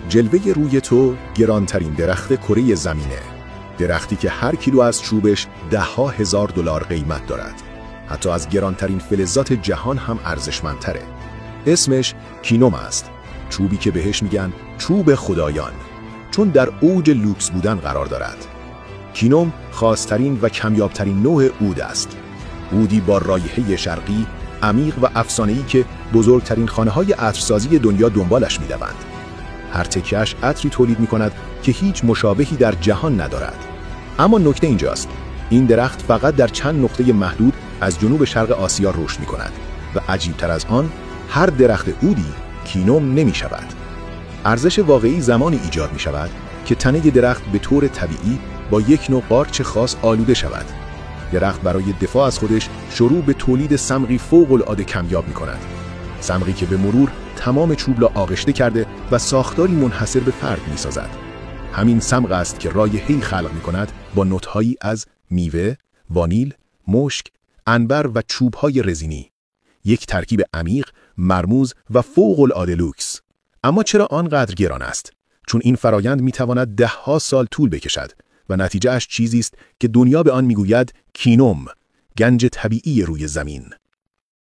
جلوه روی تو گرانترین درخت کره زمینه. درختی که هر کیلو از چوبش $10,000 قیمت دارد. حتی از گرانترین فلزات جهان هم ارزشمندتره. اسمش کینوم است. چوبی که بهش میگن چوب خدایان، چون در اوج لوکس بودن قرار دارد. کینوم خاصترین و کمیابترین نوع عود است. عودی با رایحه شرقی، عمیق و افسانه‌ای که بزرگترین خانه‌های عطرسازی دنیا دنبالش می‌دوند. هر تکه‌اش عطری تولید می‌کند که هیچ مشابهی در جهان ندارد. اما نکته اینجاست، این درخت فقط در چند نقطه محدود از جنوب شرق آسیا رشد می‌کند و عجیب‌تر از آن، هر درخت عودی کینوم نمی‌شود. ارزش واقعی زمانی ایجاد می‌شود که تنه درخت به طور طبیعی با یک نوع قارچ خاص آلوده شود. درخت برای دفاع از خودش شروع به تولید صمغی فوق‌العاده کمیاب می‌کند. صمغی که به مرور تمام چوب را آغشته کرده و ساختاری منحصر به فرد می‌سازد. همین صمغ است که رایحه‌ای خلق می‌کند با نوت‌هایی از میوه، وانیل، مشک، عنبر و چوب‌های رزینی. یک ترکیب عمیق، مرموز و فوق‌العاده لوکس. اما چرا آنقدر گران است؟ چون این فرایند می‌تواند ده‌ها سال طول بکشد و نتیجه‌اش چیزی است که دنیا به آن می‌گوید کینوم، گنج طبیعی روی زمین.